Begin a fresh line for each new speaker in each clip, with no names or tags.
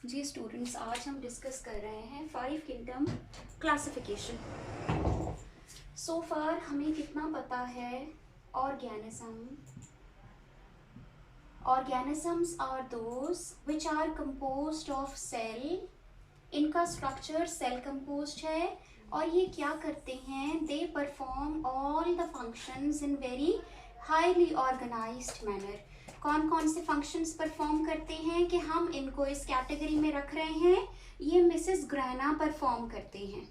जी students, आज हम discuss कर रहे हैं 5 किंगडम क्लासिफिकेशन। सो फार हमें कितना पता है? Organisms are those which are composed of cell. इनका स्ट्रक्चर सेल कंपोज्ड है और ये क्या करते हैं? They perform all the functions in very highly organised manner. कौन कौन से फंक्शंस परफॉर्म करते हैं कि हम इनको इस कैटेगरी में रख रहे हैं? ये मिसेस ग्रैना परफॉर्म करते हैं,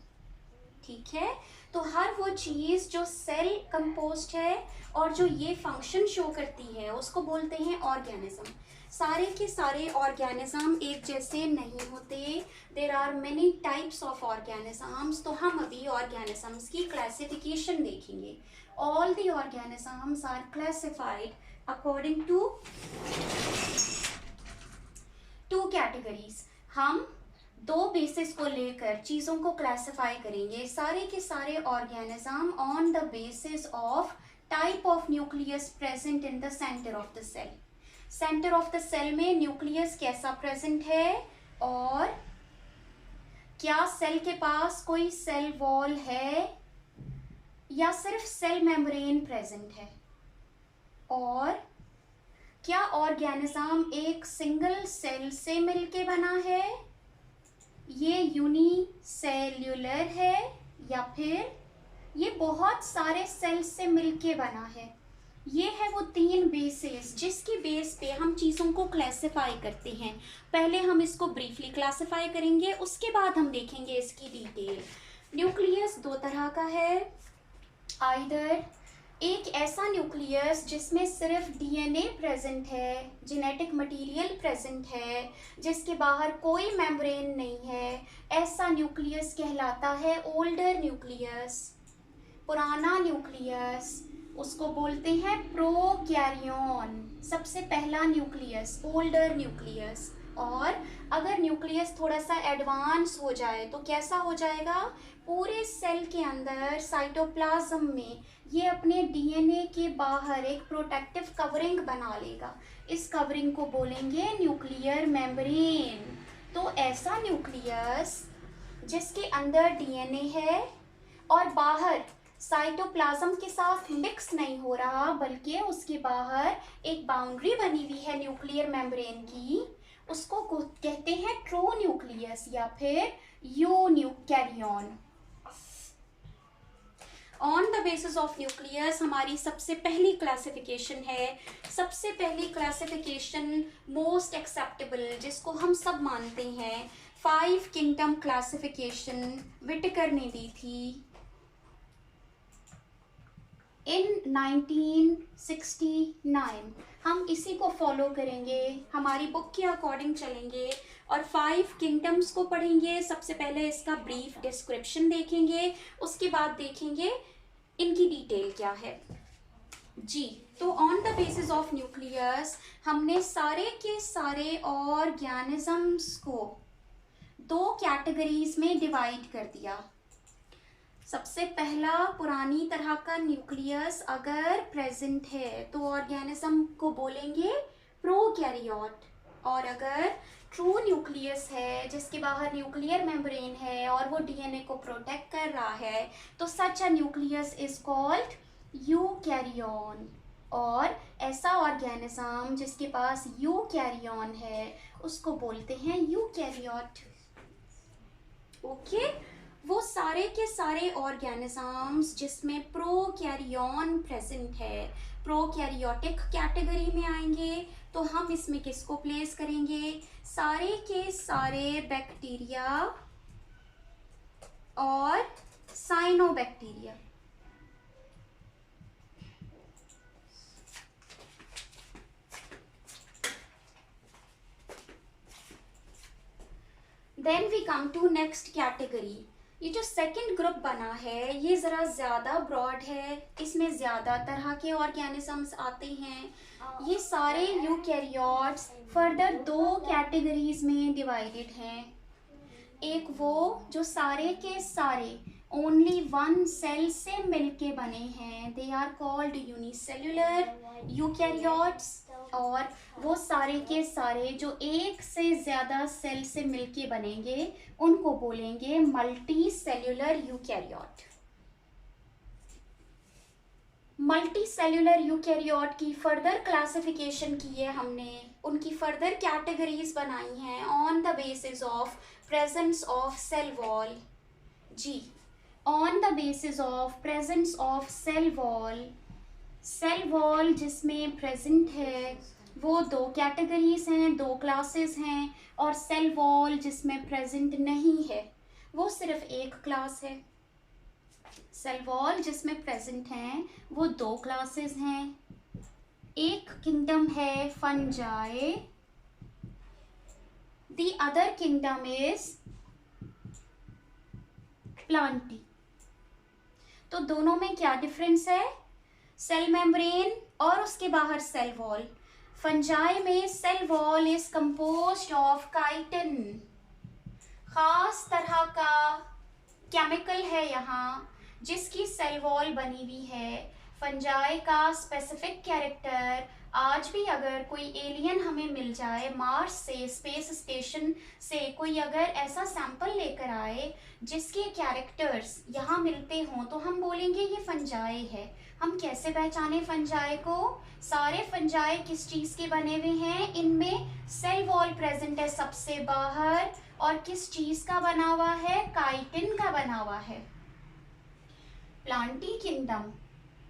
ठीक है। तो हर वो चीज़ जो सेल कंपोज्ड है और जो ये फंक्शन शो करती है उसको बोलते हैं ऑर्गेनिज्म। सारे के सारे ऑर्गेनिज्म एक जैसे नहीं होते। There are many types of organisms. तो हम अभी ऑर्गेनिजम्स की क्लासिफिकेशन देखेंगे। All the organisms are classified according to two categories. हम दो बेसिस को लेकर चीज़ों को क्लासिफाई करेंगे। सारे के सारे organism on the basis of type of nucleus present in the centre of the cell. Centre of the cell में न्यूक्लियस कैसा प्रेजेंट है, और क्या सेल के पास कोई सेल वॉल है या सिर्फ सेल मेम्ब्रेन प्रेजेंट है, और क्या ऑर्गेनिज्म एक सिंगल सेल से मिलके बना है, ये यूनिसेल्यूलर है, या फिर ये बहुत सारे सेल से मिलके बना है। ये है वो तीन बेसिस जिसकी बेस पे हम चीज़ों को क्लासिफाई करते हैं। पहले हम इसको ब्रीफली क्लासिफाई करेंगे, उसके बाद हम देखेंगे इसकी डिटेल। न्यूक्लियस दो तरह का है। आइदर एक ऐसा न्यूक्लियस जिसमें सिर्फ डीएनए प्रेजेंट है, जेनेटिक मटेरियल प्रेजेंट है, जिसके बाहर कोई मेम्ब्रेन नहीं है, ऐसा न्यूक्लियस कहलाता है ओल्डर न्यूक्लियस, पुराना न्यूक्लियस। उसको बोलते हैं प्रोकैरियोन। सबसे पहला न्यूक्लियस ओल्डर न्यूक्लियस। और अगर न्यूक्लियस थोड़ा सा एडवांस हो जाए तो कैसा हो जाएगा? पूरे सेल के अंदर साइटोप्लाज्म में ये अपने डीएनए के बाहर एक प्रोटेक्टिव कवरिंग बना लेगा। इस कवरिंग को बोलेंगे न्यूक्लियर मेम्ब्रेन। तो ऐसा न्यूक्लियस जिसके अंदर डीएनए है और बाहर साइटोप्लाज्म के साथ मिक्स नहीं हो रहा, बल्कि उसके बाहर एक बाउंड्री बनी हुई है न्यूक्लियर मेम्ब्रेन की, उसको कहते हैं ट्रू न्यूक्लियस या फिर eukaryon. On the basis of nucleus हमारी सबसे पहली क्लासिफिकेशन है। सबसे पहली क्लासिफिकेशन मोस्ट एक्सेप्टेबल, जिसको हम सब मानते हैं, 5 किंगडम क्लासिफिकेशन विटेकर ने दी थी इन 1969। हम इसी को फॉलो करेंगे, हमारी बुक के अकॉर्डिंग चलेंगे और 5 किंगडम्स को पढ़ेंगे। सबसे पहले इसका ब्रीफ डिस्क्रिप्शन देखेंगे, उसके बाद देखेंगे इनकी डिटेल क्या है। जी, तो on the basis of nucleus हमने सारे के सारे ऑर्गेनिजम्स को दो कैटेगरीज में डिवाइड कर दिया। सबसे पहला, पुरानी तरह का न्यूक्लियस अगर प्रेजेंट है तो ऑर्गेनिज्म को बोलेंगे प्रोकैरियोट, और अगर ट्रू न्यूक्लियस है जिसके बाहर न्यूक्लियर मेम्ब्रेन है और वो डीएनए को प्रोटेक्ट कर रहा है, तो सच अ न्यूक्लियस इज कॉल्ड यूकैरियोन। और ऐसा ऑर्गेनिज्म जिसके पास यूकैरियोन है उसको बोलते हैं यूकैरियोट। ओके, वो सारे के सारे ऑर्गेनिजम्स जिसमें प्रोकैरियोन प्रेजेंट है प्रोकैरियोटिक कैटेगरी में आएंगे। तो हम इसमें किसको प्लेस करेंगे? सारे के सारे बैक्टीरिया और cyanobacteria. Then we come to next category. ये जो सेकंड ग्रुप बना है ये ज़रा ज़्यादा ब्रॉड है, इसमें ज़्यादा तरह के ऑर्गेनिजम्स आते हैं। ये सारे यूकैरियोट्स फर्दर दो कैटेगरीज में डिवाइडेड हैं। एक वो जो सारे के सारे ओनली वन सेल से मिलके बने हैं, they are called unicellular eukaryotes. और वो सारे के सारे जो एक से ज़्यादा सेल से मिलके बनेंगे उनको बोलेंगे multi cellular eukaryote. Multi cellular eukaryote की फर्दर क्लासिफिकेशन की है हमने, उनकी फर्दर कैटेगरीज बनाई हैं on the basis of presence of cell wall. जी, on the basis of presence of cell wall. Cell wall जिसमें प्रेजेंट है वो दो कैटेगरीज हैं, दो क्लासेस हैं, और सेल वॉल जिसमें प्रेजेंट नहीं है वो सिर्फ एक क्लास है। सेल वॉल जिसमें प्रेजेंट हैं वो दो क्लासेस हैं, एक किंगडम है fungi, the other kingdom is Plantae. तो दोनों में क्या डिफरेंस है? सेल मेम्ब्रेन और उसके बाहर सेल वॉल। फंजाई में cell wall is composed of chitin, खास तरह का केमिकल है यहाँ जिसकी सेल वॉल बनी हुई है। फंजाई का स्पेसिफिक कैरेक्टर, आज भी अगर कोई एलियन हमें मिल जाए मार्स से, स्पेस स्टेशन से कोई अगर ऐसा सैंपल लेकर आए जिसके कैरेक्टर्स यहाँ मिलते हों तो हम बोलेंगे ये फंजाई है। हम कैसे पहचाने फंजाई को? सारे फंजाई किस चीज़ के बने हुए हैं? इनमें सेल वॉल प्रेजेंट है सबसे बाहर, और किस चीज़ का बना हुआ है? काइटिन का बना हुआ है। प्लांटी किंगडम,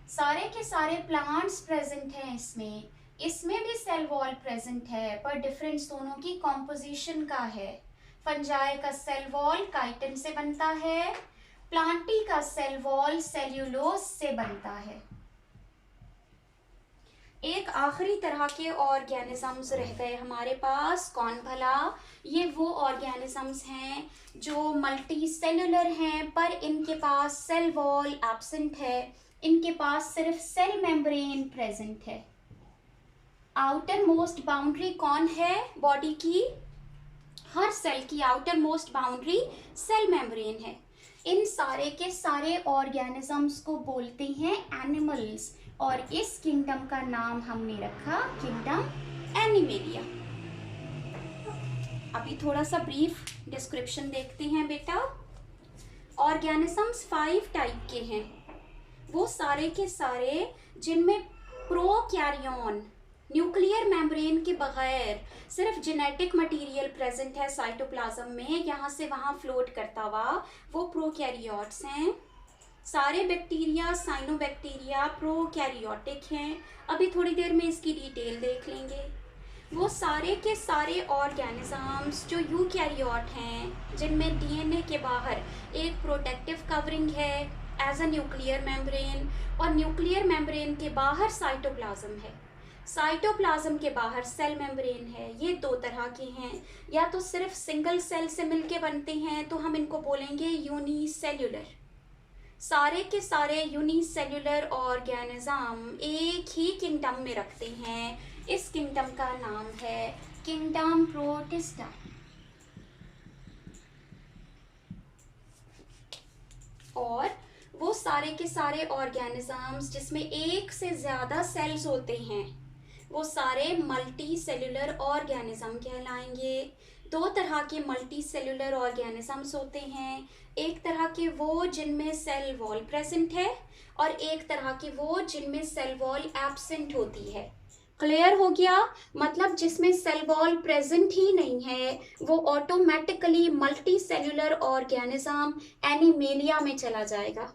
सारे के सारे प्लांट्स प्रेजेंट हैं इसमें, इसमें भी सेल वॉल प्रेजेंट है, पर डिफरेंस दोनों की कॉम्पोजिशन का है। फंजाई का सेल वॉल काइटिन से बनता है, प्लांटी का सेल वॉल सेल्यूलोज से बनता है। एक आखिरी तरह के ऑर्गेनिजम्स रह गए हमारे पास, कौन भला? ये वो ऑर्गेनिजम्स हैं जो मल्टी सेलुलर हैं पर इनके पास सेल वॉल एब्सेंट है, इनके पास सिर्फ सेल मेम्ब्रेन प्रेजेंट है। आउटर मोस्ट बाउंड्री कौन है बॉडी की? हर सेल की outer most boundary cell membrane है। इन सारे के सारे ऑर्गेनिजम्स को बोलते हैं एनिमल्स, और इस किंगडम का नाम हमने रखा किंगडम एनिमेलिया। अभी थोड़ा सा ब्रीफ डिस्क्रिप्शन देखते हैं बेटा। ऑर्गेनिजम्स 5 टाइप के हैं, वो सारे के सारे जिनमें प्रोकैरियोन, न्यूक्लियर मेम्ब्रेन के बगैर सिर्फ जेनेटिक मटेरियल प्रेजेंट है साइटोप्लाज्म में, यहाँ से वहाँ फ्लोट करता हुआ, वो प्रोकैरियोट्स हैं। सारे बैक्टीरिया, साइनोबैक्टीरिया प्रोकैरियोटिक हैं। अभी थोड़ी देर में इसकी डिटेल देख लेंगे। वो सारे के सारे ऑर्गेनिजम्स जो यूकैरियोट हैं जिनमें डीएनए के बाहर एक प्रोटेक्टिव कवरिंग है एज अ न्यूक्लियर मेम्ब्रेन, और न्यूक्लियर मेम्ब्रेन के बाहर साइटोप्लाज्म है, साइटोप्लाज्म के बाहर सेल मेम्ब्रेन है। ये दो तरह के हैं, या तो सिर्फ सिंगल सेल से मिलके बनते हैं तो हम इनको बोलेंगे यूनिसेल्यूलर। सारे के सारे यूनिसेल्यूलर ऑर्गेनिज्म एक ही किंगडम में रखते हैं, इस किंगडम का नाम है किंगडम प्रोटिस्टा। और वो सारे के सारे ऑर्गेनिजम्स जिसमें एक से ज़्यादा सेल्स होते हैं वो सारे मल्टी सेल्यूलर ऑर्गेनिज्म कहलाएंगे। दो तरह के मल्टी सेल्यूलर ऑर्गेनिजम्स होते हैं, एक तरह के वो जिनमें सेल वॉल प्रेजेंट है, और एक तरह के वो जिनमें सेल वॉल एब्सेंट होती है। क्लियर हो गया? मतलब जिसमें सेल वॉल प्रेजेंट ही नहीं है वो automatically multi cellular organism animalia में चला जाएगा,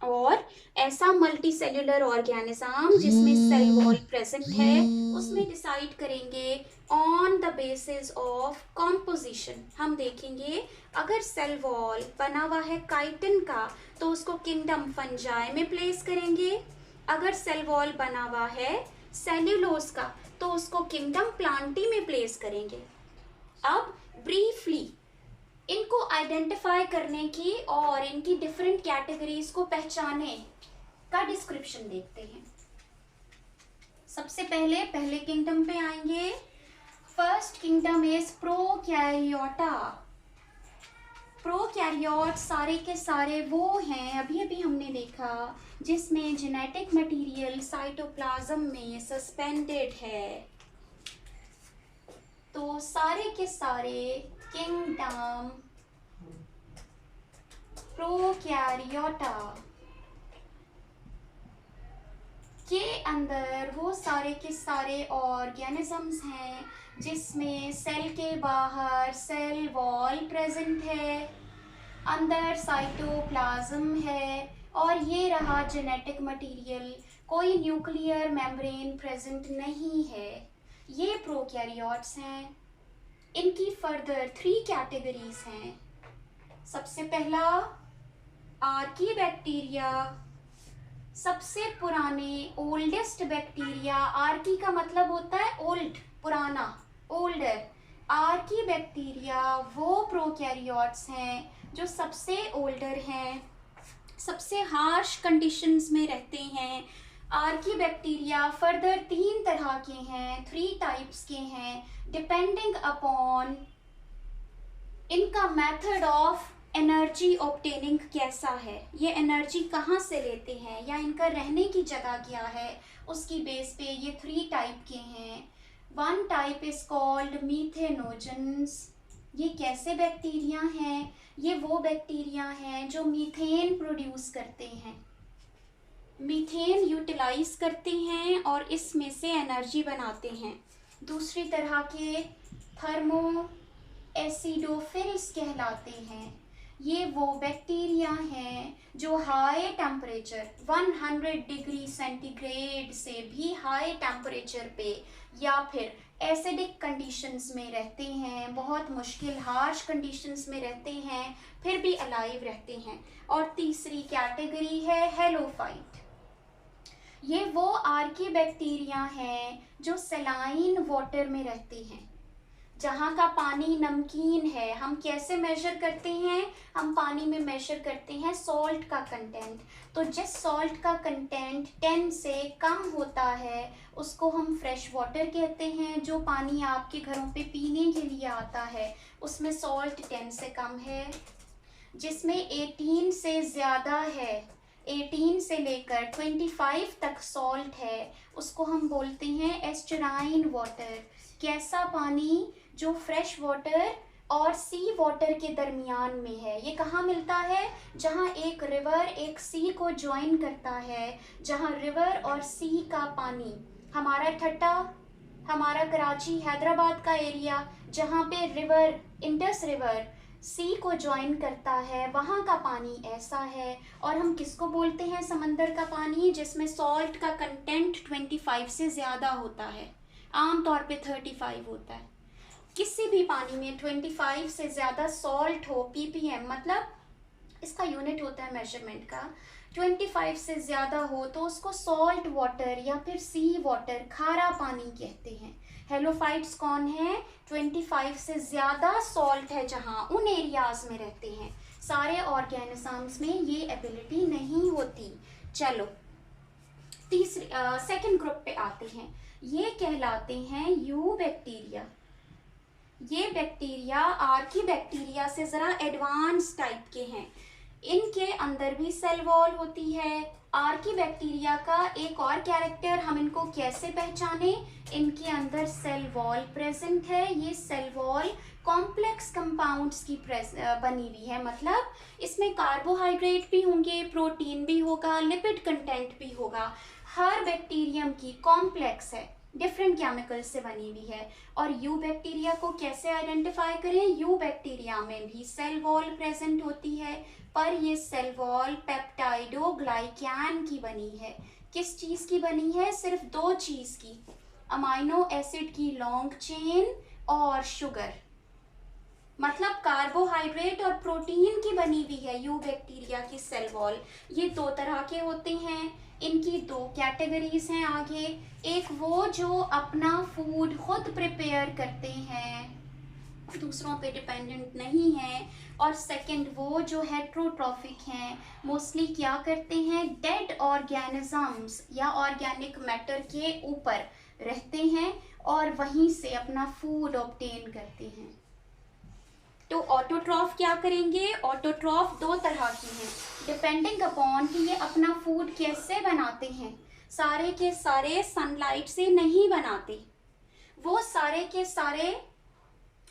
और ऐसा मल्टी सेल्यूलर ऑर्गेनिज्म जिसमें सेल वॉल प्रेजेंट है उसमें डिसाइड करेंगे on the basis of composition. हम देखेंगे अगर सेल वॉल बना हुआ है काइटिन का तो उसको किंगडम फंजाई में प्लेस करेंगे, अगर सेल वॉल बना हुआ है सेल्यूलोज का तो उसको किंगडम प्लांटी में प्लेस करेंगे। अब ब्रीफली इनको आइडेंटिफाई करने की और इनकी डिफरेंट कैटेगरीज को पहचाने का डिस्क्रिप्शन देखते हैं। सबसे पहले किंगडम पे आएंगे। First kingdom is prokaryota. Prokaryote सारे के सारे वो हैं, अभी अभी हमने देखा, जिसमें जेनेटिक मटेरियल साइटोप्लाज्म में सस्पेंडेड है। तो सारे के सारे किंगडम प्रोकैरियोटा के अंदर वो सारे के सारे ऑर्गेनिजम्स हैं जिसमें सेल के बाहर सेल वॉल प्रेजेंट है, अंदर साइटोप्लाज्म है, और ये रहा जेनेटिक मटेरियल, कोई न्यूक्लियर मेम्ब्रेन प्रेजेंट नहीं है। ये प्रोकैरियोट्स हैं। इनकी फर्दर 3 कैटेगरीज हैं। सबसे पहला आर्कीबैक्टीरिया, सबसे पुराने ओल्डेस्ट बैक्टीरिया। आर्की का मतलब होता है ओल्ड, पुराना, ओल्डर। आर्कीबैक्टीरिया वो प्रोकैरियोट्स हैं जो सबसे ओल्डर हैं, सबसे हार्श कंडीशंस में रहते हैं। आर्कीबैक्टीरिया फर्दर 3 तरह के हैं, 3 टाइप्स के हैं, डिपेंडिंग अपॉन इनका मेथड ऑफ एनर्जी ऑब्टेनिंग कैसा है, ये एनर्जी कहाँ से लेते हैं या इनका रहने की जगह क्या है, उसकी बेस पे ये 3 टाइप के हैं। 1 टाइप इज कॉल्ड मीथेनोजेंस। ये कैसे बैक्टीरिया हैं? ये वो बैक्टीरिया हैं जो मीथेन प्रोड्यूस करते हैं, मीथेन यूटिलाइज करते हैं और इसमें से एनर्जी बनाते हैं। दूसरी तरह के थर्मो एसिडोफिल्स कहलाते हैं। ये वो बैक्टीरिया हैं जो हाई टेम्परेचर 100 डिग्री सेंटीग्रेड से भी हाई टेम्परेचर पे या फिर एसिडिक कंडीशंस में रहते हैं, बहुत मुश्किल हार्श कंडीशंस में रहते हैं, फिर भी अलाइव रहते हैं। और तीसरी कैटेगरी है हेलोफाइट। ये वो आर्कीबैक्टीरिया हैं जो सलाइन वाटर में रहते हैं, जहाँ का पानी नमकीन है। हम कैसे मेजर करते हैं? हम पानी में मेजर करते हैं सॉल्ट का कंटेंट। तो जिस सॉल्ट का कंटेंट 10 से कम होता है उसको हम फ्रेश वाटर कहते हैं। जो पानी आपके घरों पे पीने के लिए आता है उसमें सॉल्ट 10 से कम है। जिसमें 18 से ज़्यादा है, 18 से लेकर 25 तक सॉल्ट है, उसको हम बोलते हैं एस्टराइन वाटर। कैसा पानी? जो फ्रेश वाटर और सी वाटर के दरमियान में है। ये कहाँ मिलता है? जहाँ एक रिवर एक सी को ज्वाइन करता है, जहाँ रिवर और सी का पानी, हमारा ठट्टा, हमारा कराची हैदराबाद का एरिया, जहाँ पे रिवर, इंडस रिवर सी को ज्वाइन करता है, वहाँ का पानी ऐसा है। और हम किसको बोलते हैं समंदर का पानी? जिसमें सॉल्ट का कंटेंट 25 से ज़्यादा होता है, आमतौर पे 35 होता है। किसी भी पानी में 25 से ज़्यादा सॉल्ट हो, ppm मतलब इसका यूनिट होता है मेजरमेंट का, 25 से ज़्यादा हो तो उसको सॉल्ट वाटर या फिर सी वाटर, खारा पानी कहते हैं। हेलोफाइट्स कौन है? 25 से ज़्यादा सॉल्ट है जहाँ, उन एरियाज में रहते हैं। सारे ऑर्गेनिजम्स में ये एबिलिटी नहीं होती। चलो तीसरे सेकंड ग्रुप पे आते हैं। ये कहलाते हैं यू बैक्टीरिया। ये बैक्टीरिया आर्कीबैक्टीरिया से ज़रा एडवांस टाइप के हैं। इनके अंदर भी सेल वॉल होती है। आर्कीबैक्टीरिया का एक और कैरेक्टर, हम इनको कैसे पहचाने? इनके अंदर सेल वॉल प्रेजेंट है। ये सेल वॉल कॉम्प्लेक्स कंपाउंड्स की बनी हुई है, मतलब इसमें कार्बोहाइड्रेट भी होंगे, प्रोटीन भी होगा, लिपिड कंटेंट भी होगा। हर बैक्टीरियम की कॉम्प्लेक्स है, डिफरेंट केमिकल से बनी हुई है। और यू बैक्टीरिया को कैसे आइडेंटिफाई करें? यू बैक्टीरिया में भी सेल वॉल प्रेजेंट होती है, पर ये सेल वॉल पेप्टाइडोग्लाइकैन की बनी है। किस चीज़ की बनी है? सिर्फ 2 चीज़ की, अमाइनो एसिड की लॉन्ग चेन और शुगर, मतलब कार्बोहाइड्रेट और प्रोटीन की बनी हुई है यू बैक्टीरिया की सेल वॉल। ये 2 तरह के होते हैं। इनकी 2 कैटेगरीज हैं आगे। एक वो जो अपना फूड खुद प्रिपेयर करते हैं, दूसरों पे डिपेंडेंट नहीं है। और सेकंड वो जो हेट्रोट्रॉफिक हैं, मोस्टली क्या करते हैं? डेड ऑर्गेनिजम्स या ऑर्गेनिक मैटर के ऊपर रहते हैं और वहीं से अपना फूड ऑब्टेन करते हैं। तो ऑटोट्रॉफ क्या करेंगे? ऑटोट्रॉफ दो तरह की हैं, डिपेंडिंग अपॉन कि ये अपना फूड कैसे बनाते हैं। सारे के सारे सनलाइट से नहीं बनाते, वो सारे के सारे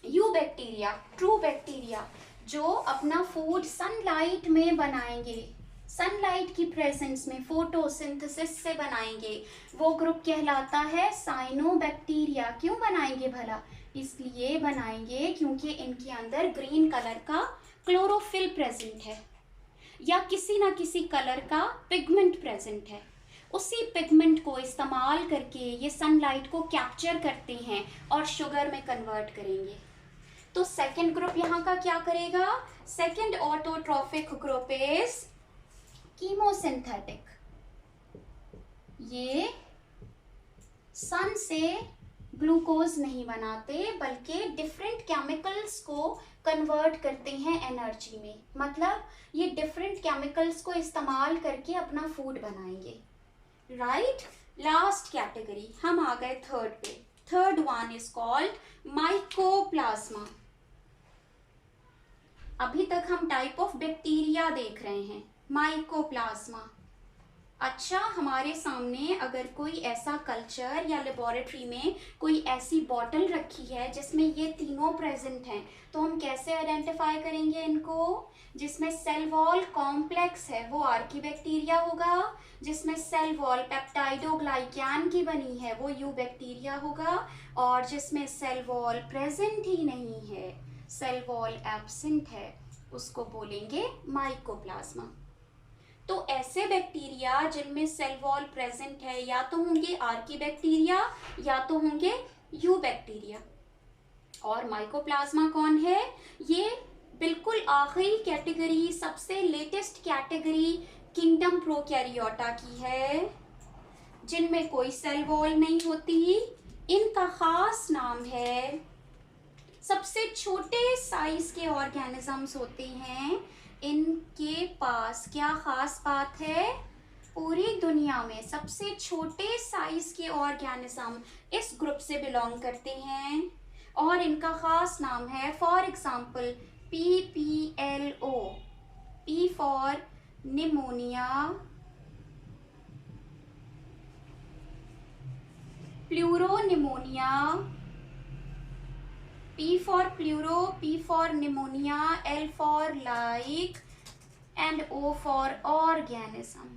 यू बैक्टीरिया, ट्रू बैक्टीरिया, जो अपना फूड सनलाइट में बनाएंगे, सनलाइट की प्रेजेंस में फोटोसिंथेसिस से बनाएंगे, वो ग्रुप कहलाता है साइनोबैक्टीरिया। क्यों बनाएंगे भला? इसलिए बनाएंगे क्योंकि इनके अंदर ग्रीन कलर का क्लोरोफिल प्रेजेंट है या किसी ना किसी कलर का पिगमेंट प्रेजेंट है। उसी पिगमेंट को इस्तेमाल करके ये सनलाइट को कैप्चर करते हैं और शुगर में कन्वर्ट करेंगे। तो सेकेंड ग्रुप यहाँ का क्या करेगा? Second autotrophic group is chemosynthetic. ये सन से ग्लूकोज नहीं बनाते बल्कि डिफरेंट केमिकल्स को कन्वर्ट करते हैं एनर्जी में। मतलब ये डिफरेंट केमिकल्स को इस्तेमाल करके अपना फूड बनाएंगे। राइट, लास्ट कैटेगरी हम आ गए थर्ड पे। Third one is called mycoplasma. अभी तक हम टाइप ऑफ बैक्टीरिया देख रहे हैं, माइकोप्लाज्मा। अच्छा, हमारे सामने अगर कोई ऐसा कल्चर या लेबोरेटरी में कोई ऐसी बॉटल रखी है जिसमें ये तीनों प्रेजेंट हैं, तो हम कैसे आइडेंटिफाई करेंगे इनको? जिसमें सेल वॉल कॉम्प्लेक्स है वो आर्कीबैक्टीरिया होगा, जिसमें सेल वॉल पेप्टाइडोग्लाइकैन की बनी है वो यू बैक्टीरिया होगा, और जिसमें सेल वॉल प्रेजेंट ही नहीं है, सेल वॉल एब्सेंट है, उसको बोलेंगे माइकोप्लाज्मा। तो ऐसे बैक्टीरिया जिनमें सेल वॉल प्रेजेंट है या तो होंगे आर्कीबैक्टीरिया या तो होंगे यू बैक्टीरिया। और माइकोप्लाज्मा कौन है? ये बिल्कुल आखिरी कैटेगरी, सबसे लेटेस्ट कैटेगरी किंगडम प्रोकैरियोटा की है, जिनमें कोई सेल वॉल नहीं होती। इनका खास नाम है, सबसे छोटे साइज के ऑर्गेनिजम्स होते हैं। इनके पास क्या खास बात है? पूरी दुनिया में सबसे छोटे साइज के ऑर्गेनिज्म इस ग्रुप से बिलोंग करते हैं और इनका खास नाम है, for example PPLO, P for pneumonia, pleuropneumonia, P for pluro, P for pneumonia, L for like and O for organism.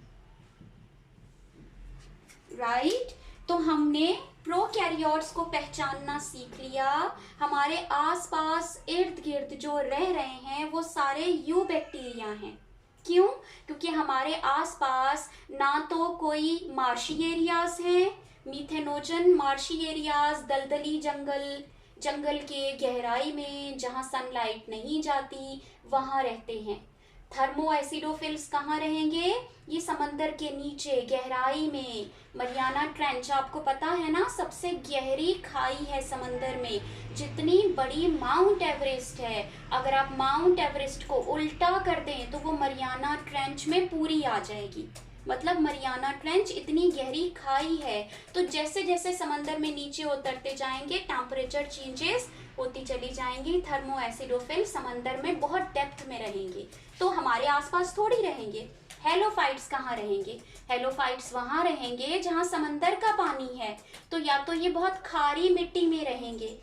Right? तो हमने प्रोकैरियोट्स को पहचानना सीख लिया। हमारे आसपास इर्द गिर्द जो रह रहे हैं वो सारे यू बैक्टीरिया हैं। क्यों? क्योंकि हमारे आसपास ना तो कोई मार्शी एरियाज हैं, मीथेनोजन मार्शी एरियाज, दलदली जंगल, जंगल के गहराई में जहाँ सनलाइट नहीं जाती वहाँ रहते हैं। थर्मो एसिडोफिल्स कहाँ रहेंगे? ये समंदर के नीचे गहराई में, मरियाना ट्रेंच आपको पता है ना, सबसे गहरी खाई है समंदर में, जितनी बड़ी माउंट एवरेस्ट है। अगर आप माउंट एवरेस्ट को उल्टा कर दें तो वो मरियाना ट्रेंच में पूरी आ जाएगी। मतलब मरियाना ट्रेंच इतनी गहरी खाई है। तो जैसे जैसे समंदर में नीचे उतरते जाएंगे टेम्परेचर चेंजेस होती चली जाएंगी, थर्मो एसिडोफिल समंदर में बहुत डेप्थ में रहेंगे। तो हमारे आसपास थोड़ी रहेंगे। हेलोफाइट्स कहाँ रहेंगे? हेलोफाइट्स वहाँ रहेंगे जहाँ समंदर का पानी है। तो या तो ये बहुत खारी मिट्टी में रहेंगे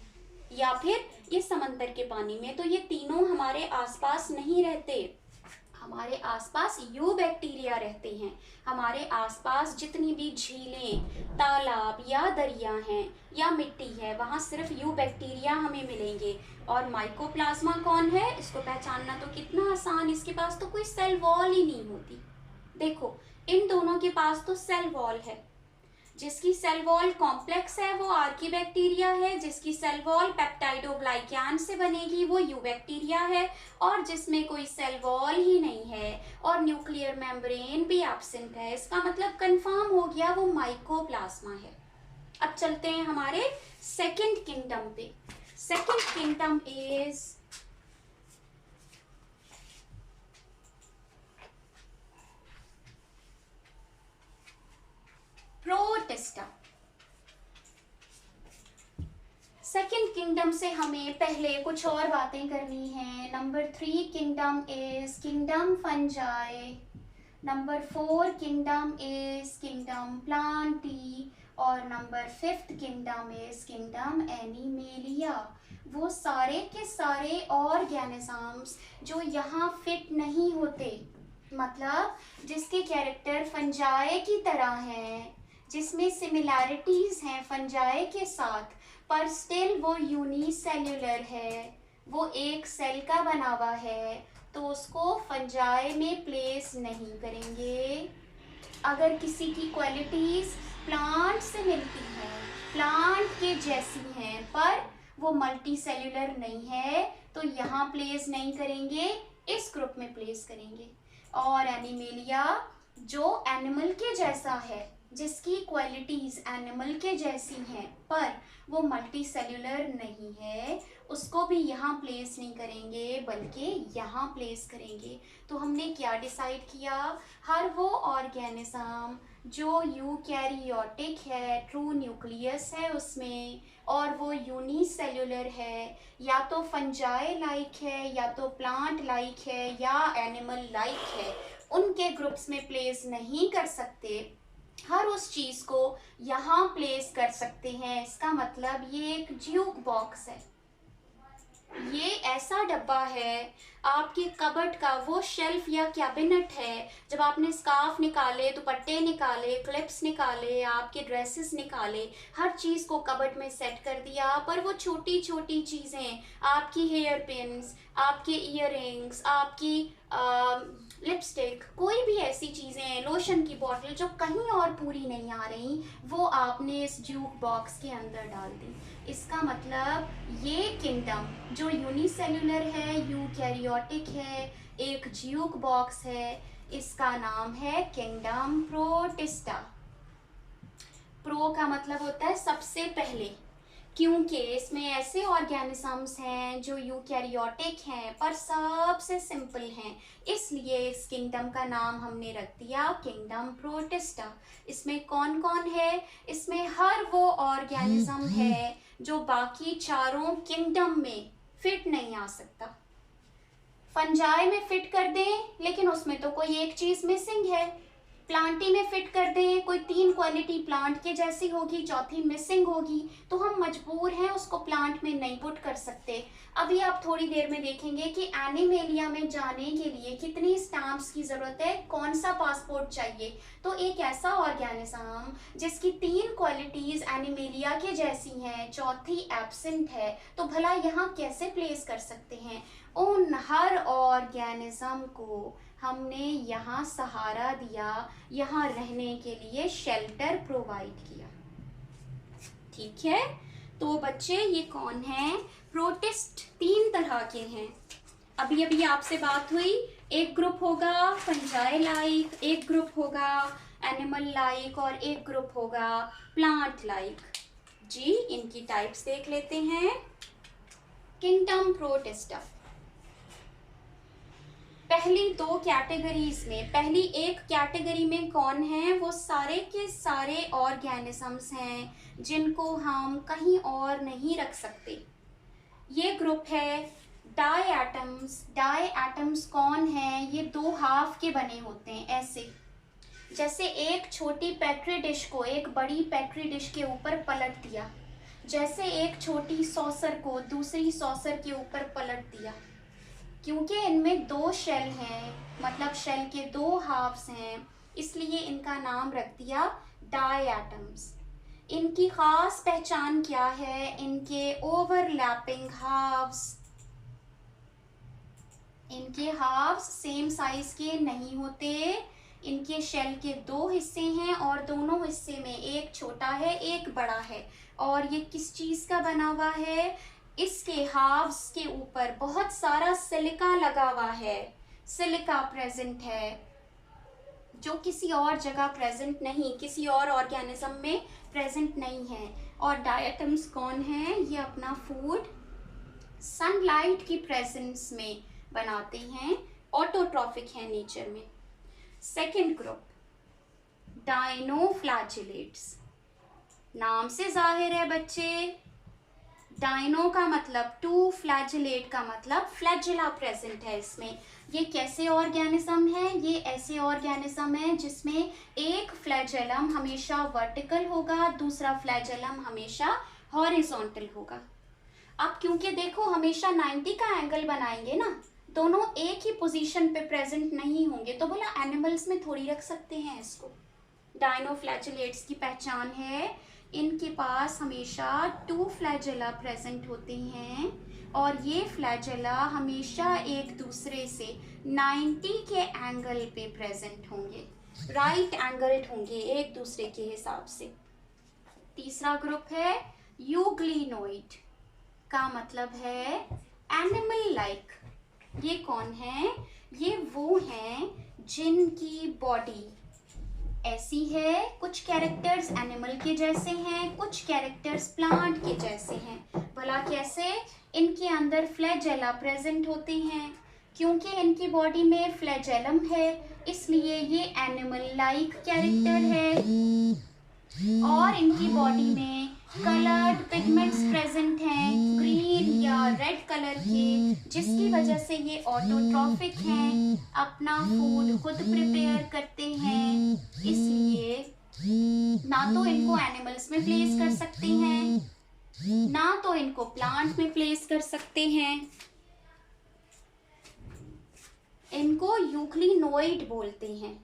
या फिर ये समंदर के पानी में। तो ये तीनों हमारे आसपास नहीं रहते। हमारे आसपास यू बैक्टीरिया रहते हैं। हमारे आसपास जितनी भी झीलें, तालाब या दरिया हैं या मिट्टी है, वहाँ सिर्फ यू बैक्टीरिया हमें मिलेंगे। और माइकोप्लाज्मा कौन है? इसको पहचानना तो कितना आसान, इसके पास तो कोई सेल वॉल ही नहीं होती। देखो, इन दोनों के पास तो सेल वॉल है। जिसकी सेल वॉल कॉम्प्लेक्स है वो आर्कीबैक्टीरिया है, जिसकी सेल वॉल पेप्टाइडोग्लाइकैन से बनेगी वो यू बैक्टीरिया है, और जिसमें कोई सेल वॉल ही नहीं है और न्यूक्लियर मेम्ब्रेन भी एब्सेंट है, इसका मतलब कंफर्म हो गया वो माइकोप्लाज्मा है। अब चलते हैं हमारे सेकंड किंगडम पे। Second kingdom is protista. Second kingdom से हमें पहले कुछ और बातें करनी है। Number 3 kingdom is kingdom fungi, number 4 kingdom is kingdom plantae, और number 5th kingdom is kingdom animalia. वो सारे के सारे ऑर्गेनिजम्स जो यहाँ फिट नहीं होते, मतलब जिसके कैरेक्टर फंजाई की तरह हैं, जिसमें सिमिलैरिटीज हैं फंजाई के साथ, पर स्टिल वो यूनिसेल्युलर है, वो एक सेल का बना हुआ है, तो उसको फंजाई में प्लेस नहीं करेंगे। अगर किसी की क्वालिटीज प्लांट से मिलती हैं, प्लांट के जैसी हैं, पर वो मल्टी सेल्युलर नहीं है, तो यहाँ प्लेस नहीं करेंगे, इस ग्रुप में प्लेस करेंगे। और एनिमेलिया जो एनिमल के जैसा है, जिसकी क्वालिटीज एनिमल के जैसी हैं, पर वो मल्टी सेल्युलर नहीं है, उसको भी यहाँ प्लेस नहीं करेंगे, बल्कि यहाँ प्लेस करेंगे। तो हमने क्या डिसाइड किया? हर वो ऑर्गेनिज्म जो यूकैरियोटिक है, ट्रू न्यूक्लियस है उसमें, और वो यूनिसेल्युलर है, या तो फंजाई लाइक है, या तो प्लांट लाइक है, या एनिमल लाइक है, उनके ग्रुप्स में प्लेस नहीं कर सकते। हर उस चीज को यहाँ प्लेस कर सकते हैं। इसका मतलब ये एक ज्यूक बॉक्स है, ये ऐसा डब्बा है, आपके कबर्ड का वो शेल्फ या कैबिनेट है, जब आपने स्कार्फ निकाले, दुपट्टे निकाले, क्लिप्स निकाले, आपके ड्रेसेस निकाले, हर चीज़ को कबर्ड में सेट कर दिया, पर वो छोटी छोटी चीज़ें, आपकी हेयर पिन्स, आपके ईयररिंग्स, आपकी लिपस्टिक, कोई भी ऐसी चीज़ें, लोशन की बॉटल जो कहीं और पूरी नहीं आ रही, वो आपने इस ज्यूक बॉक्स के अंदर डाल दी। इसका मतलब ये किंगडम जो यूनिसेल्युलर है, यूकैरियोटिक है, एक ज्यूक बॉक्स है, इसका नाम है किंगडम प्रोटिस्टा। प्रो का मतलब होता है सबसे पहले, क्योंकि इसमें ऐसे ऑर्गेनिजम्स हैं जो यूकैरियोटिक हैं पर सबसे सिंपल हैं, इसलिए इस किंगडम का नाम हमने रख दिया किंगडम प्रोटिस्टा। इसमें कौन कौन है? इसमें हर वो ऑर्गेनिज्म है जो बाकी चारों किंगडम में फिट नहीं आ सकता। फंजाई में फिट कर दें, लेकिन उसमें तो कोई एक चीज मिसिंग है। प्लांटी में फिट कर दें, कोई 3 क्वालिटी प्लांट के जैसी होगी, चौथी मिसिंग होगी, तो हम मजबूर हैं उसको प्लांट में नहीं पुट कर सकते। अभी आप थोड़ी देर में देखेंगे कि एनिमेलिया में जाने के लिए कितनी स्टैम्प्स की जरूरत है, कौन सा पासपोर्ट चाहिए। तो एक ऐसा ऑर्गेनिज्म जिसकी 3 क्वालिटीज एनिमेलिया के जैसी हैं, चौथी एब्सेंट है, तो भला यहाँ कैसे प्लेस कर सकते हैं? उन हर ऑर्गेनिज्म को हमने यहाँ सहारा दिया, यहाँ रहने के लिए शेल्टर प्रोवाइड किया। ठीक है, तो बच्चे ये कौन है? प्रोटिस्ट 3 तरह के हैं। अभी अभी आपसे बात हुई, एक ग्रुप होगा फंजाई लाइक, एक ग्रुप होगा एनिमल लाइक, और एक ग्रुप होगा प्लांट लाइक। जी, इनकी टाइप्स देख लेते हैं। किंगडम प्रोटिस्टा पहली 2 कैटेगरीज में, पहली एक कैटेगरी में कौन है? वो सारे के सारे ऑर्गेनिजम्स हैं जिनको हम कहीं और नहीं रख सकते। ये ग्रुप है डायएटम्स। डायएटम्स कौन है? ये 2 हाफ के बने होते हैं, ऐसे जैसे एक छोटी पेट्री डिश को एक बड़ी पेट्री डिश के ऊपर पलट दिया, जैसे एक छोटी सॉसर को दूसरी सॉसर के ऊपर पलट दिया। क्योंकि इनमें 2 शेल हैं, मतलब शेल के 2 हाफ्स हैं, इसलिए इनका नाम रख दिया डायएटम्स। इनकी खास पहचान क्या है? इनके ओवरलैपिंग हाफ्स। इनके हाफ्स सेम साइज के नहीं होते। इनके शेल के 2 हिस्से हैं और दोनों हिस्से में एक छोटा है एक बड़ा है। और ये किस चीज़ का बना हुआ है? इसके हाफ्स के ऊपर बहुत सारा सिलिका लगा हुआ है, सिलिका प्रेजेंट है जो किसी और जगह प्रेजेंट नहीं, किसी और ऑर्गेनिज्म में प्रेजेंट नहीं है। और डायटम्स कौन है? ये अपना फूड सनलाइट की प्रेजेंस में बनाते हैं, ऑटोट्रॉफिक है नेचर में। Second group dinoflagellates. नाम से जाहिर है बच्चे, डाइनो का मतलब टू, फ्लैजिलेट का मतलब फ्लैजिला प्रेजेंट है इसमें। ये कैसे ऑर्गेनिज्म है? ये ऐसे ऑर्गेनिज्म है जिसमें एक फ्लैजेलम हमेशा वर्टिकल होगा, दूसरा फ्लैजेलम हमेशा हॉरिजॉन्टल होगा। अब क्योंकि देखो हमेशा 90 का एंगल बनाएंगे ना, दोनों एक ही पोजीशन पे प्रेजेंट नहीं होंगे, तो बोला एनिमल्स में थोड़ी रख सकते हैं इसको। डाइनोफ्लैजिलेट्स की पहचान है, इनके पास हमेशा टू फ्लैजेला प्रेजेंट होते हैं और ये फ्लैजेला हमेशा एक दूसरे से 90 के एंगल पे प्रेजेंट होंगे, राइट एंगल्ड होंगे एक दूसरे के हिसाब से। तीसरा ग्रुप है यूग्लिनोइड, का मतलब है एनिमल लाइक। ये कौन है? ये वो हैं जिनकी बॉडी ऐसी है, कुछ कैरेक्टर्स एनिमल के जैसे हैं, कुछ कैरेक्टर्स प्लांट के जैसे हैं। भला कैसे? इनके अंदर फ्लैजेला प्रेजेंट होते हैं, क्योंकि इनकी बॉडी में फ्लैजेलम है इसलिए ये एनिमल लाइक कैरेक्टर है। और इनकी बॉडी में कलर्ड पिगमेंट्स प्रेजेंट हैं, ग्रीन या रेड कलर के, जिसकी वजह से ये ऑटोट्रॉफिक हैं, अपना फूड खुद प्रिपेयर करते हैं, इसलिए ना तो इनको एनिमल्स में प्लेस कर सकते हैं, ना तो इनको प्लांट में प्लेस कर सकते हैं। इनको यूग्लिनोइड बोलते हैं।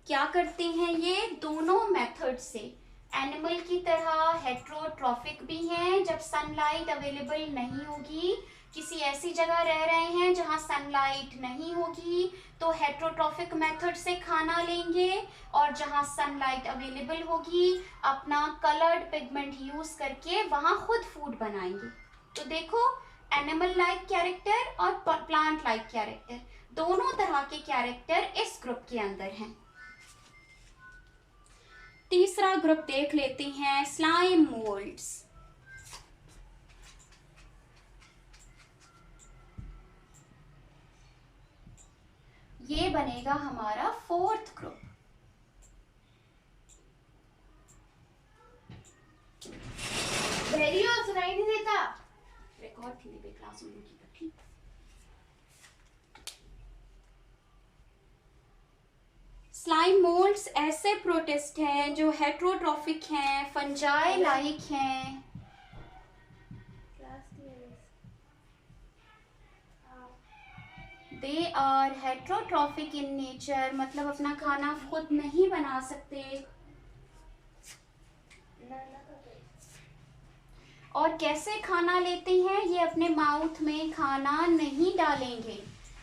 क्या करते हैं ये? दोनों मेथड से एनिमल की तरह हेट्रोट्रॉफिक भी हैं, जब सनलाइट अवेलेबल नहीं होगी, किसी ऐसी जगह रह रहे हैं जहां सनलाइट नहीं होगी, तो हेट्रोट्रॉफिक मेथड से खाना लेंगे, और जहां सनलाइट अवेलेबल होगी अपना कलर्ड पिगमेंट यूज करके वहां खुद फूड बनाएंगे। तो देखो एनिमल लाइक कैरेक्टर और प्लांट लाइक कैरेक्टर, दोनों तरह के कैरेक्टर इस ग्रुप के अंदर हैं। तीसरा ग्रुप देख लेते हैं, स्लाइम मोल्ड्स। ये बनेगा हमारा फोर्थ ग्रुप।
सुनाई नहीं देता,
रिकॉर्ड थी क्लास में की ठीक। स्लाइम मोल्ड्स ऐसे प्रोटिस्ट हैं जो हेट्रोट्रॉफिक हैं, फंजाई लाइक हैं। They are heterotrophic in nature, मतलब अपना खाना खुद नहीं बना सकते। और कैसे खाना लेते हैं? ये अपने माउथ में खाना नहीं डालेंगे,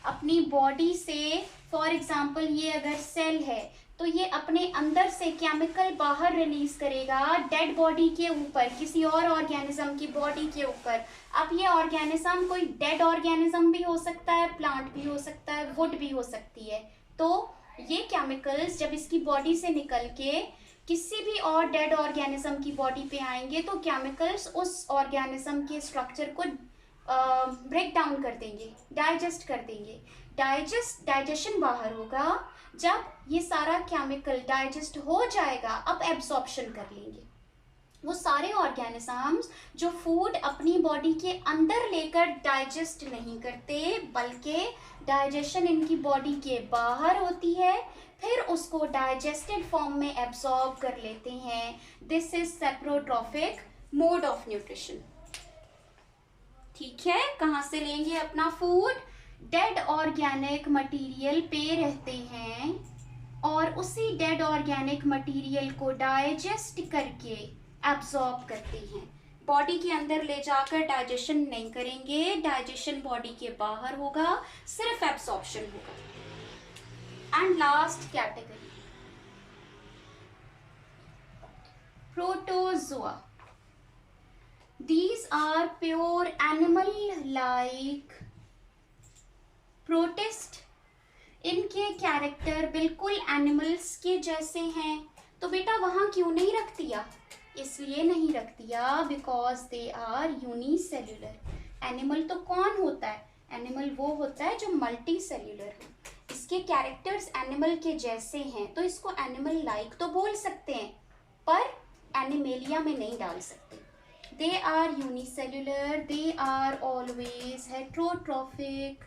अपनी बॉडी से, फॉर एग्जाम्पल ये अगर सेल है तो ये अपने अंदर से केमिकल बाहर रिलीज करेगा डेड बॉडी के ऊपर, किसी और ऑर्गेनिज्म की बॉडी के ऊपर। अब ये ऑर्गेनिज्म कोई डेड ऑर्गेनिज्म भी हो सकता है, प्लांट भी हो सकता है, वुड भी हो सकती है। तो ये केमिकल्स जब इसकी बॉडी से निकल के किसी भी और डेड ऑर्गेनिज्म की बॉडी पे आएंगे तो केमिकल्स उस ऑर्गेनिज्म के स्ट्रक्चर को ब्रेक डाउन कर देंगे, डाइजेस्ट कर देंगे। डाइजेशन बाहर होगा, जब ये सारा केमिकल डाइजेस्ट हो जाएगा अब एब्जॉर्प्शन कर लेंगे। वो सारे ऑर्गेनिजम्स जो फूड अपनी बॉडी के अंदर लेकर डाइजेस्ट नहीं करते, बल्कि डाइजेशन इनकी बॉडी के बाहर होती है, फिर उसको डाइजेस्टेड फॉर्म में एब्जॉर्ब कर लेते हैं। This is saprotrophic mode of nutrition. ठीक है, कहाँ से लेंगे अपना फूड? डेड ऑर्गेनिक मटेरियल पे रहते हैं और उसी डेड ऑर्गेनिक मटेरियल को डाइजेस्ट करके एब्जॉर्ब करते हैं। बॉडी के अंदर ले जाकर डाइजेशन नहीं करेंगे, डाइजेशन बॉडी के बाहर होगा, सिर्फ एब्जॉर्प्शन होगा। And last category, protozoa. These are pure animal-like protist। इनके कैरेक्टर बिल्कुल एनिमल्स के जैसे हैं। तो बेटा वहाँ क्यों नहीं रख दिया? इसलिए नहीं रख दिया because they are unicellular. Animal तो कौन होता है? एनिमल वो होता है जो मल्टी सेल्युलर हो। इसके कैरेक्टर्स एनिमल के जैसे हैं तो इसको एनिमल लाइक तो बोल सकते हैं, पर एनिमेलिया में नहीं डाल सकते। They are unicellular, they are always heterotrophic.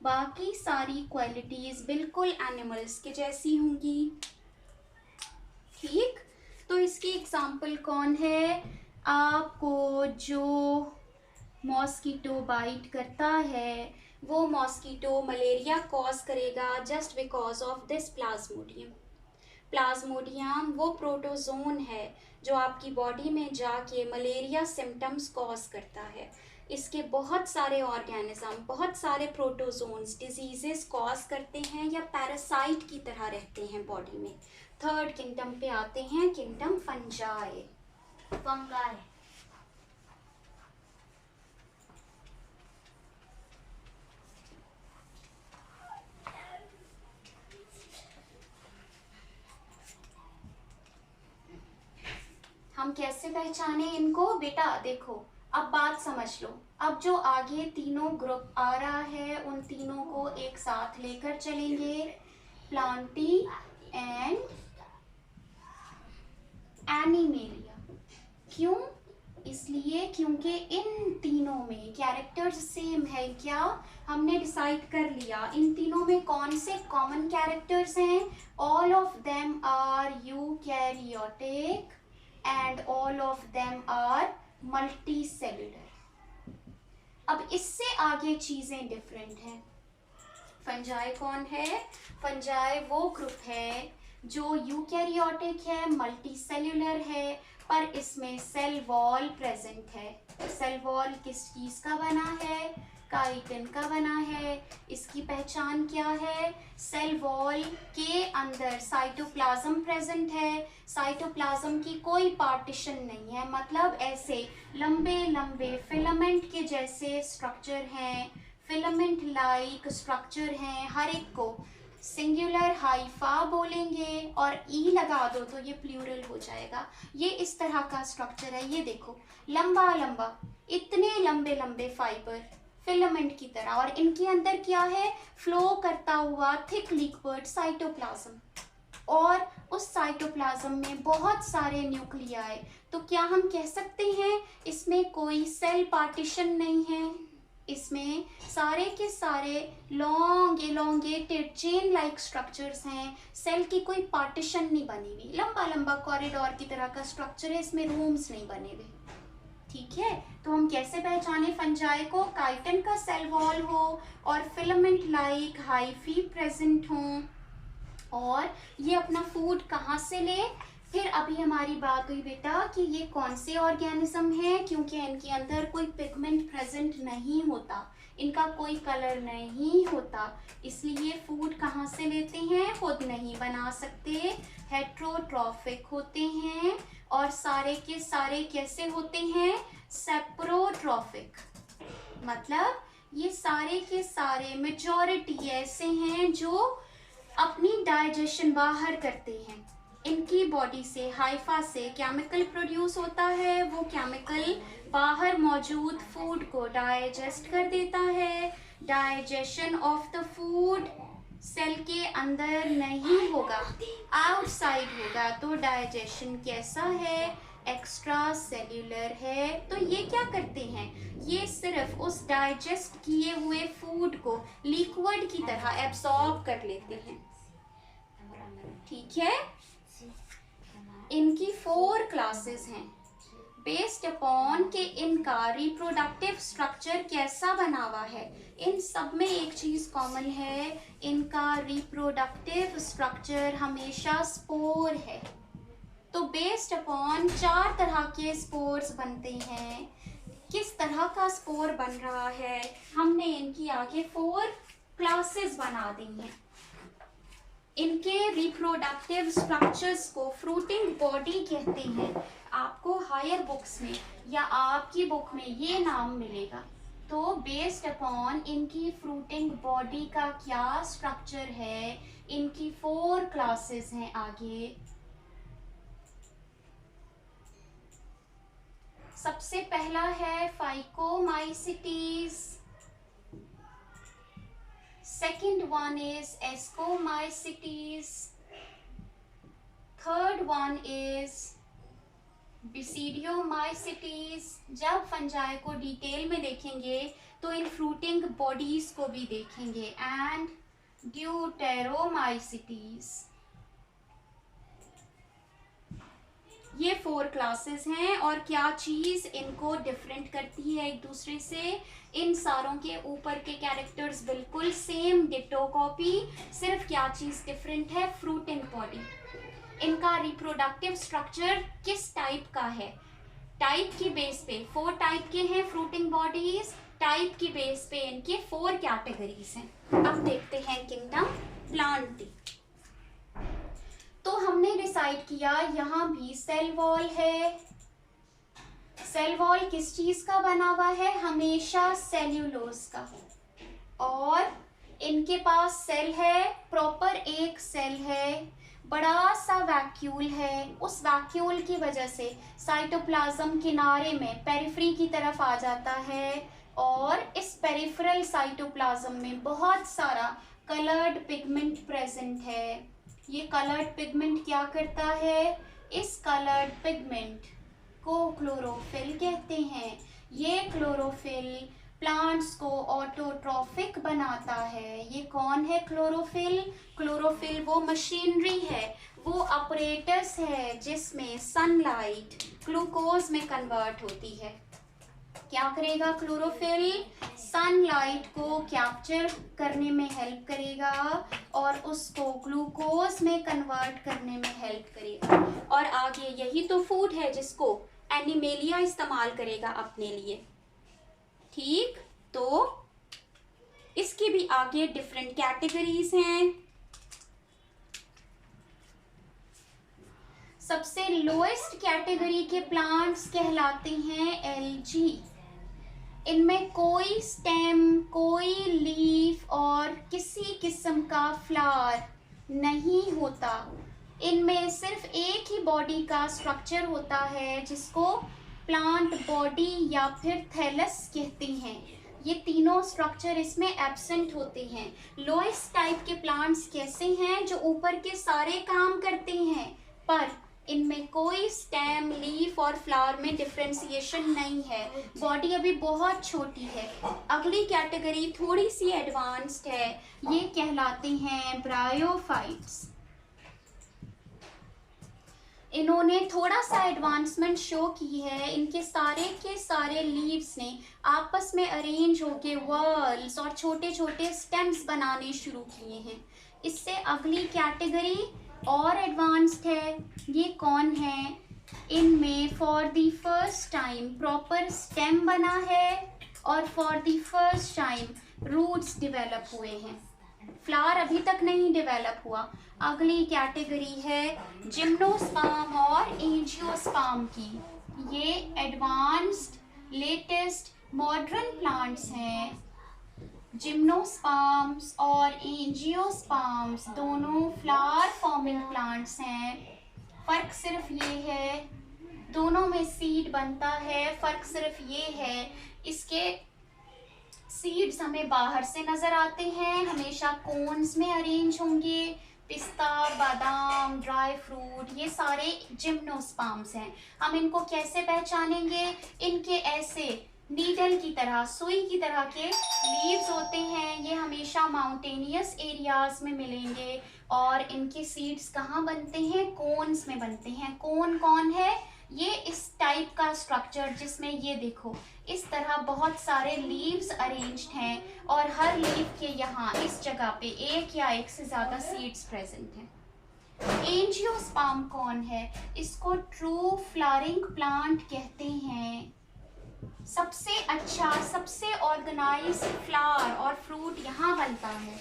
बाकी सारी क्वालिटीज बिल्कुल एनिमल्स के जैसी होंगी। ठीक, तो इसकी एग्जाम्पल कौन है? आपको जो मॉस्किटो बाइट करता है वो मॉस्किटो मलेरिया कॉज करेगा just because of this Plasmodium. Plasmodium वो प्रोटोजोन है जो आपकी बॉडी में जाके मलेरिया सिम्टम्स कॉज करता है। इसके बहुत सारे ऑर्गेनिज्म, बहुत सारे प्रोटोजोन्स डिजीजेस कॉज करते हैं या पैरासाइट की तरह रहते हैं बॉडी में। थर्ड किंगडम पे आते हैं, किंगडम फंजाई।
फंगाई।
हम कैसे पहचाने इनको? बेटा देखो, अब बात समझ लो। अब जो आगे तीनों ग्रुप आ रहा है उन तीनों को एक साथ लेकर चलेंगे, प्लांटी एंड एनिमेलिया। क्यों? इसलिए क्योंकि इन तीनों में कैरेक्टर्स सेम है। क्या हमने डिसाइड कर लिया? इन तीनों में कौन से कॉमन कैरेक्टर्स हैं? All of them are eukaryotic and all of them are multicellular। अब इससे आगे चीजें डिफरेंट हैं। फंजाई कौन है? फंजाई वो ग्रुप है जो यूकैरियोटिक है, मल्टीसेल्युलर है, पर इसमें सेल वॉल प्रेजेंट है। सेल वॉल किस चीज का बना है? काइटिन का बना है। इसकी पहचान क्या है? सेल वॉल के अंदर साइटोप्लाज्म प्रेजेंट है। साइटोप्लाज्म की कोई पार्टीशन नहीं है, मतलब ऐसे लंबे लंबे फिलामेंट के जैसे स्ट्रक्चर हैं, फिलामेंट लाइक स्ट्रक्चर हैं। हर एक को सिंगुलर हाइफा बोलेंगे और ई लगा दो तो ये प्लूरल हो जाएगा। ये इस तरह का स्ट्रक्चर है। ये देखो, लंबा लंबा, इतने लंबे लंबे फाइबर फिलामेंट की तरह, और इनके अंदर क्या है? फ्लो करता हुआ थिक लिक्विड साइटोप्लाज्म, और उस साइटोप्लाज्म में बहुत सारे न्यूक्लियाई। तो क्या हम कह सकते हैं इसमें कोई सेल पार्टीशन नहीं है? इसमें सारे के सारे long elongated chain like structures हैं। सेल की कोई पार्टीशन नहीं बनी हुई, लंबा लंबा कॉरिडोर की तरह का स्ट्रक्चर है, इसमें रूम्स नहीं बने हुए। ठीक है, तो हम कैसे पहचाने फंजाई को? काइटिन का सेल वॉल हो और फिलामेंट लाइक हाइफी प्रेजेंट हो, और ये अपना फूड कहाँ से ले? फिर अभी हमारी बात हुई बेटा कि ये कौन से ऑर्गेनिज्म है, क्योंकि इनके अंदर कोई पिगमेंट प्रेजेंट नहीं होता, इनका कोई कलर नहीं होता, इसलिए फूड कहाँ से लेते हैं? खुद नहीं बना सकते, हेट्रोट्रॉफिक होते हैं। और सारे के सारे कैसे होते हैं? सेप्रोट्रॉफिक। मतलब ये सारे के सारे मेजॉरिटी ऐसे हैं जो अपनी डाइजेशन बाहर करते हैं। इनकी बॉडी से, हाइफा से केमिकल प्रोड्यूस होता है, वो केमिकल बाहर मौजूद फूड को डाइजेस्ट कर देता है। Digestion of the food cell के अंदर नहीं होगा, आउटसाइड होगा। तो डाइजेशन कैसा है? एक्स्ट्रा सेल्यूलर है। तो ये क्या करते हैं? ये सिर्फ उस डाइजेस्ट किए हुए फूड को लिक्विड की तरह एब्सॉर्ब कर लेते हैं। ठीक है, इनकी 4 क्लासेस हैं बेस्ड अपॉन के इनका रिप्रोडक्टिव स्ट्रक्चर कैसा बना हुआ है। इन सब में एक चीज कॉमन है, इनका रिप्रोडक्टिव स्ट्रक्चर हमेशा स्पोर है। तो बेस्ड अपॉन 4 तरह के स्पोर्स बनते हैं। किस तरह का स्पोर बन रहा है, हमने इनकी आगे 4 क्लासेस बना दी हैं। इनके रिप्रोडक्टिव स्ट्रक्चर्स को फ्रूटिंग बॉडी कहते हैं। आपको हायर बुक्स में या आपकी बुक में ये नाम मिलेगा। तो बेस्ड अपॉन इनकी फ्रूटिंग बॉडी का क्या स्ट्रक्चर है, इनकी 4 क्लासेस हैं आगे। सबसे पहला है phycomycetes, second one is ascomycetes, third one is basidiomycetes. जब फंजाई को डिटेल में देखेंगे तो इन फ्रूटिंग बॉडीज को भी देखेंगे। And deuteromycetes. ये 4 क्लासेस हैं और क्या चीज इनको डिफरेंट करती है एक दूसरे से? इन सारों के ऊपर के कैरेक्टर्स बिल्कुल सेम, डिटो कॉपी, सिर्फ क्या चीज डिफरेंट है? Fruiting body. इनका रिप्रोडक्टिव स्ट्रक्चर किस टाइप का है? टाइप की बेस पे 4 टाइप के हैं फ्रूटिंग बॉडीज। टाइप की बेस पे इनके 4 कैटेगरीज हैं। अब देखते हैं किंगडम प्लांट। तो हमने डिसाइड किया यहाँ भी सेल वॉल है। सेल वॉल किस चीज का बना हुआ है? हमेशा सेल्यूलोज का। और इनके पास सेल है, प्रॉपर एक सेल है, बड़ा सा वैक्यूल है। उस वैक्यूल की वजह से साइटोप्लाज्म किनारे में पेरिफेरी की तरफ आ जाता है और इस पेरिफेरल साइटोप्लाज्म में बहुत सारा कलर्ड पिगमेंट प्रेजेंट है। ये कलर्ड पिगमेंट क्या करता है? इस कलर्ड पिगमेंट को क्लोरोफिल कहते हैं। ये क्लोरोफिल प्लांट्स को ऑटोट्रॉफिक बनाता है। ये कौन है क्लोरोफिल? क्लोरोफिल वो मशीनरी है, वो अपरेटस है जिसमें सनलाइट ग्लूकोज में कन्वर्ट होती है। क्या करेगा क्लोरोफिल? सनलाइट को कैप्चर करने में हेल्प करेगा और उसको ग्लूकोज में कन्वर्ट करने में हेल्प करेगा। और आगे यही तो फूड है जिसको एनिमेलिया इस्तेमाल करेगा अपने लिए। ठीक, तो इसकी भी आगे डिफरेंट कैटेगरीज हैं। सबसे लोएस्ट कैटेगरी के प्लांट्स कहलाते हैं एल्गी। इनमें कोई स्टेम, कोई लीफ और किसी किस्म का फ्लावर नहीं होता। इनमें सिर्फ एक ही बॉडी का स्ट्रक्चर होता है जिसको प्लांट बॉडी या फिर थैलस कहते हैं। ये तीनों स्ट्रक्चर इसमें एब्सेंट होते हैं। लोएस्ट टाइप के प्लांट्स कैसे हैं? जो ऊपर के सारे काम करते हैं पर इनमें कोई स्टेम, लीफ और फ्लावर में डिफ्रेंसिएशन नहीं है। बॉडी अभी बहुत छोटी है। अगली कैटेगरी थोड़ी सी एडवांस्ड है, ये कहलाते हैं ब्रायोफाइट्स। इन्होंने थोड़ा सा एडवांसमेंट शो की है। इनके सारे के सारे लीव्स ने आपस में अरेंज होके वर्ल्स और छोटे छोटे स्टेम्स बनाने शुरू किए हैं। इससे अगली कैटेगरी और एडवांस्ड है। ये कौन है? इनमें for the first time proper stem बना है और for the first time roots develop हुए हैं। फ्लावर अभी तक नहीं डेवलप हुआ। अगली कैटेगरी है जिम्नोस्पर्म और एंजियोस्पर्म की। ये एडवांस्ड लेटेस्ट मॉडर्न प्लांट्स हैं। जिम्नोस्पर्म्स और एंजियोस्पर्म्स दोनों फ्लावर फॉर्मिंग प्लांट्स हैं। फर्क सिर्फ ये है, दोनों में सीड बनता है। फर्क सिर्फ ये है, इसके सीड्स हमें बाहर से नजर आते हैं, हमेशा कोन्स में अरेंज होंगे। पिस्ता, बादाम, ड्राई फ्रूट, ये सारे जिम्नोस्पर्म्स हैं। हम इनको कैसे पहचानेंगे? इनके ऐसे नीडल की तरह, सुई की तरह के लीव्स होते हैं। ये हमेशा माउंटेनियस एरियाज में मिलेंगे और इनके सीड्स कहाँ बनते हैं? कोन्स में बनते हैं। कोन कौन है? ये इस टाइप का स्ट्रक्चर जिसमें ये देखो इस तरह बहुत सारे लीव्स अरेंज्ड हैं और हर लीव के यहाँ इस जगह पे एक या एक से ज़्यादा सीड्स प्रेजेंट हैं। एंजियोस्पर्म कौन है? इसको ट्रू फ्लावरिंग प्लांट कहते हैं। सबसे अच्छा, सबसे ऑर्गेनाइज्ड फ्लावर और फ्रूट यहाँ बनता है।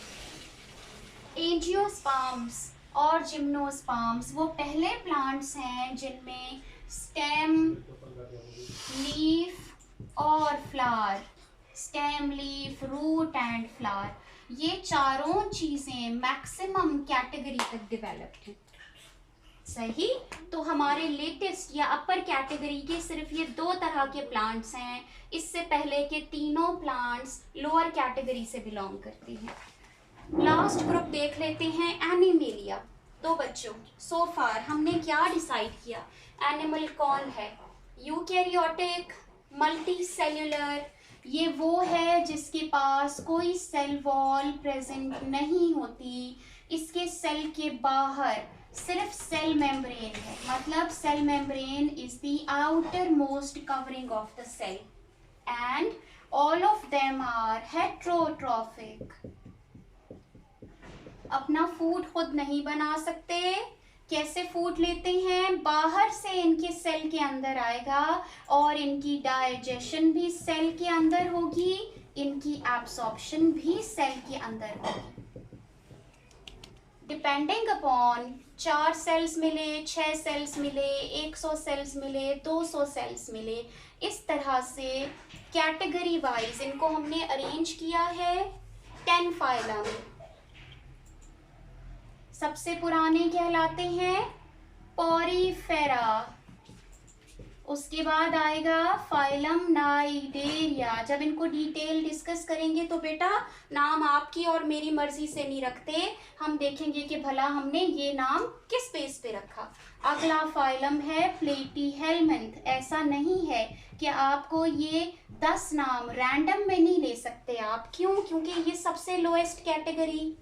एंजियोस्पर्म्स और जिम्नोस्पर्म्स वो पहले प्लांट्स हैं जिनमें स्टेम, लीफ और flower, stem, leaf, root and flower, ये चारों चीजें मैक्सिमम कैटेगरी तक डेवलप्ड हैं। सही, तो हमारे लेटेस्ट या अपर कैटेगरी के सिर्फ ये 2 तरह के प्लांट्स हैं। इससे पहले के तीनों प्लांट्स लोअर कैटेगरी से बिलोंग करते हैं। लास्ट ग्रुप देख लेते हैं, एनिमेलिया। तो बच्चों सो फार हमने क्या डिसाइड किया, एनिमल कौन है, यूकैरियोटिक, मल्टी सेल्यूलर, ये वो है जिसके पास कोई सेल वॉल प्रेजेंट नहीं होती, इसके सेल के बाहर सिर्फ सेल मेम्ब्रेन है, मतलब cell membrane is the outer most covering of the cell and all of them are heterotrophic. अपना फूड खुद नहीं बना सकते, कैसे फूड लेते हैं, बाहर से इनके सेल के अंदर आएगा और इनकी डाइजेशन भी सेल के अंदर होगी, इनकी एब्सॉर्प्शन भी सेल के अंदर होगी। डिपेंडिंग अपॉन 4 सेल्स मिले, 6 सेल्स मिले, 100 सेल्स मिले, 200 सेल्स मिले, इस तरह से कैटेगरी वाइज इनको हमने अरेंज किया है 10 फाइलम। सबसे पुराने कहलाते हैं पोरीफेरा, उसके बाद आएगा फाइलम नाइडेरिया। जब इनको डिटेल डिस्कस करेंगे तो बेटा नाम आपकी और मेरी मर्जी से नहीं रखते, हम देखेंगे कि भला हमने ये नाम किस बेस पे रखा। अगला फाइलम है प्लेटीहेलमिन्थ। ऐसा नहीं है कि आपको ये 10 नाम रैंडम में नहीं ले सकते आप, क्यों? क्योंकि ये सबसे लोएस्ट कैटेगरी।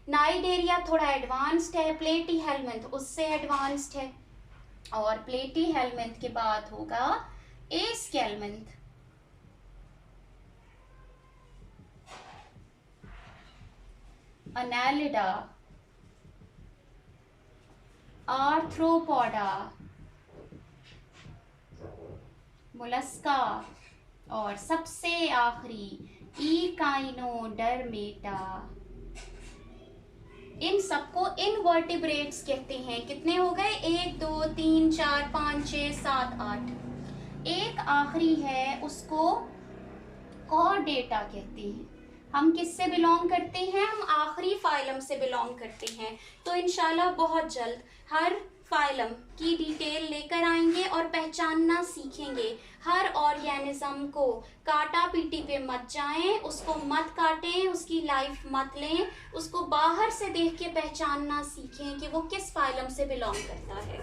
नाइडेरिया थोड़ा एडवांस्ड है, प्लेटीहेलमिन्थ उससे एडवांस्ड है, और प्लेटीहेलमिन्थ के बाद होगा एस्केलमिन्थ। अनालिडा, आर्थ्रोपोडा, मोलस्का, और सबसे आखिरी इकाइनोडर्मेटा। इन सबको इनवर्टिब्रेट्स कहते हैं। कितने हो गए? 1 2 3 4 5 6 7 8। एक आखिरी है, उसको कॉर्डेटा कहते हैं। हम किससे बिलोंग करते हैं? हम आखिरी फाइलम से बिलोंग करते हैं। तो इंशाल्लाह बहुत जल्द हर फाइलम की डिटेल लेकर आएंगे और पहचानना सीखेंगे। हर ऑर्गेनिज्म को काटा पीटी पे मत जाएं, उसको मत काटें, उसकी लाइफ मत लें, उसको बाहर से देख के पहचानना सीखें कि वो किस फाइलम से बिलोंग करता है।